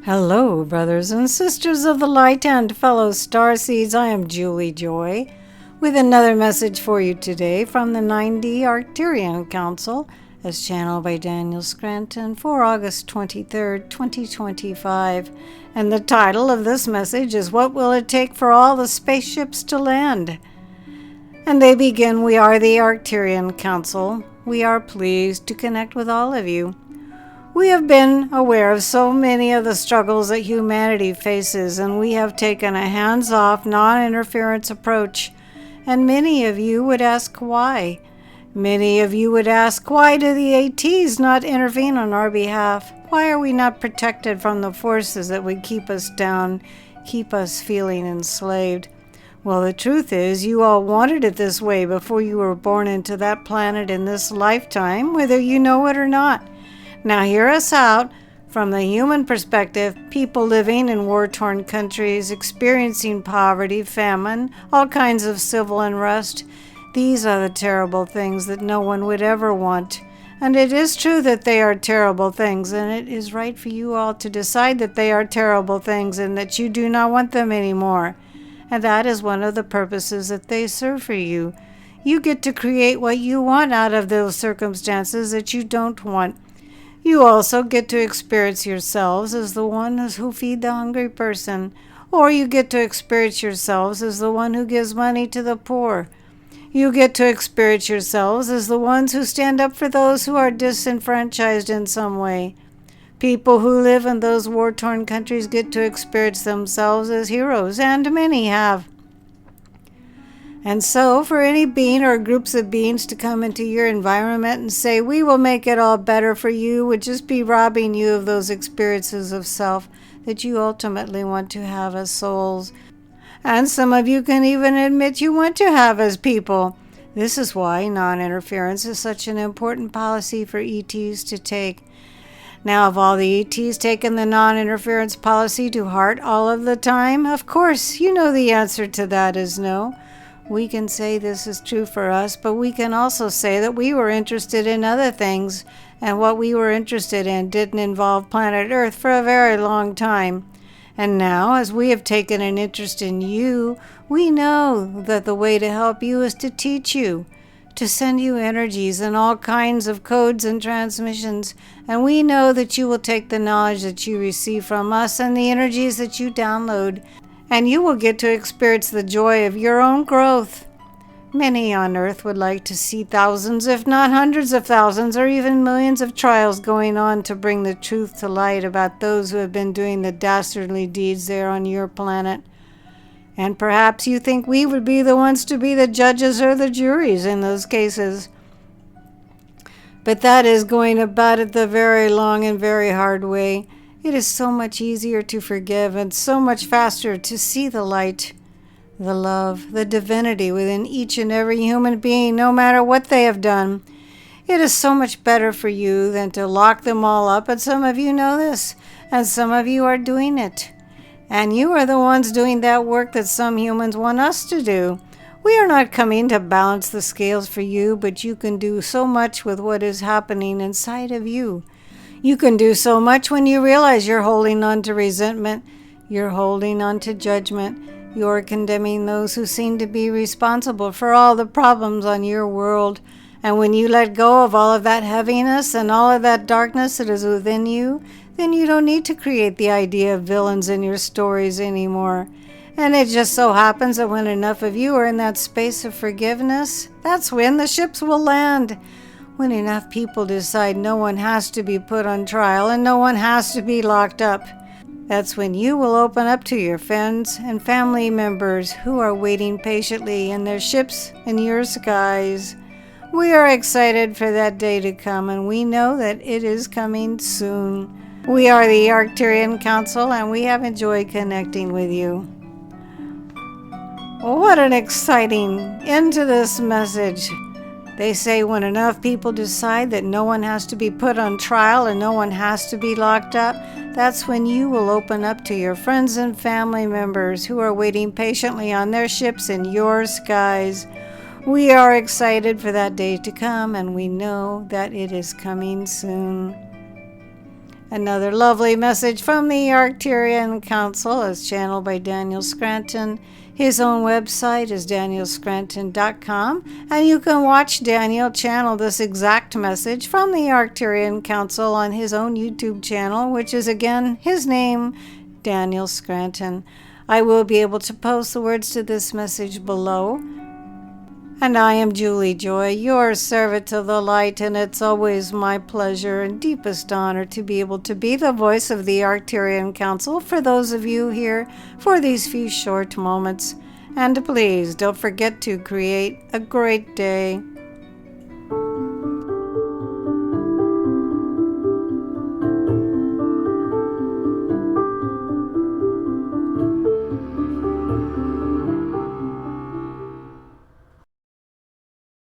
Hello, brothers and sisters of the light and fellow starseeds. I am Julie Joy with another message for you today from the 9D Arcturian Council as channeled by Daniel Scranton for August 23rd, 2025. And the title of this message is What Will It Take for All the Spaceships to Land? And they begin, We are the Arcturian Council. We are pleased to connect with all of you. We have been aware of so many of the struggles that humanity faces, and we have taken a hands-off, non-interference approach. And many of you would ask why. Many of you would ask, why do the e.t.s not intervene on our behalf? Why are we not protected from the forces that would keep us down, keep us feeling enslaved? Well, the truth is, you all wanted it this way before you were born into that planet in this lifetime, whether you know it or not. Now hear us out. From the human perspective, people living in war-torn countries, experiencing poverty, famine, all kinds of civil unrest, these are the terrible things that no one would ever want. And it is true that they are terrible things, and it is right for you all to decide that they are terrible things and that you do not want them anymore. And that is one of the purposes that they serve for you. You get to create what you want out of those circumstances that you don't want. You also get to experience yourselves as the one who feed the hungry person, or you get to experience yourselves as the one who gives money to the poor. You get to experience yourselves as the ones who stand up for those who are disenfranchised in some way. People who live in those war-torn countries get to experience themselves as heroes, and many have. And so, for any being or groups of beings to come into your environment and say, we will make it all better for you, would just be robbing you of those experiences of self that you ultimately want to have as souls. And some of you can even admit you want to have as people. This is why non-interference is such an important policy for e.t.s to take. Now, have all the e.t.s taken the non-interference policy to heart all of the time? Of course, you know the answer to that is no. We can say this is true for us, but we can also say that we were interested in other things, and what we were interested in didn't involve planet Earth for a very long time. And now, as we have taken an interest in you, we know that the way to help you is to teach you, to send you energies and all kinds of codes and transmissions, and we know that you will take the knowledge that you receive from us and the energies that you download, and you will get to experience the joy of your own growth. Many on Earth would like to see thousands, if not hundreds of thousands, or even millions of trials going on to bring the truth to light about those who have been doing the dastardly deeds there on your planet. And perhaps you think we would be the ones to be the judges or the juries in those cases. But that is going about it the very long and very hard way. It is so much easier to forgive and so much faster to see the light, the love, the divinity within each and every human being, no matter what they have done. It is so much better for you than to lock them all up, and some of you know this, and some of you are doing it. And you are the ones doing that work that some humans want us to do. We are not coming to balance the scales for you, but you can do so much with what is happening inside of you. You can do so much when you realize you're holding on to resentment, you're holding on to judgment, you're condemning those who seem to be responsible for all the problems on your world. And when you let go of all of that heaviness and all of that darkness that is within you, then you don't need to create the idea of villains in your stories anymore. And it just so happens that when enough of you are in that space of forgiveness, that's when the ships will land. When enough people decide no one has to be put on trial and no one has to be locked up, that's when you will open up to your friends and family members who are waiting patiently in their ships in your skies. We are excited for that day to come, and we know that it is coming soon. We are the Arcturian Council, and we have enjoyed connecting with you. What an exciting end to this message. They say when enough people decide that no one has to be put on trial and no one has to be locked up, that's when you will open up to your friends and family members who are waiting patiently on their ships in your skies. We are excited for that day to come, and we know that it is coming soon. Another lovely message from the Arcturian Council is channeled by Daniel Scranton. His own website is danielscranton.com, and you can watch Daniel channel this exact message from the Arcturian Council on his own YouTube channel, which is again his name, Daniel Scranton. I will be able to post the words to this message below. And I am Julie Joy, your servant of the light, and it's always my pleasure and deepest honor to be able to be the voice of the Arcturian Council for those of you here for these few short moments. And please don't forget to create a great day.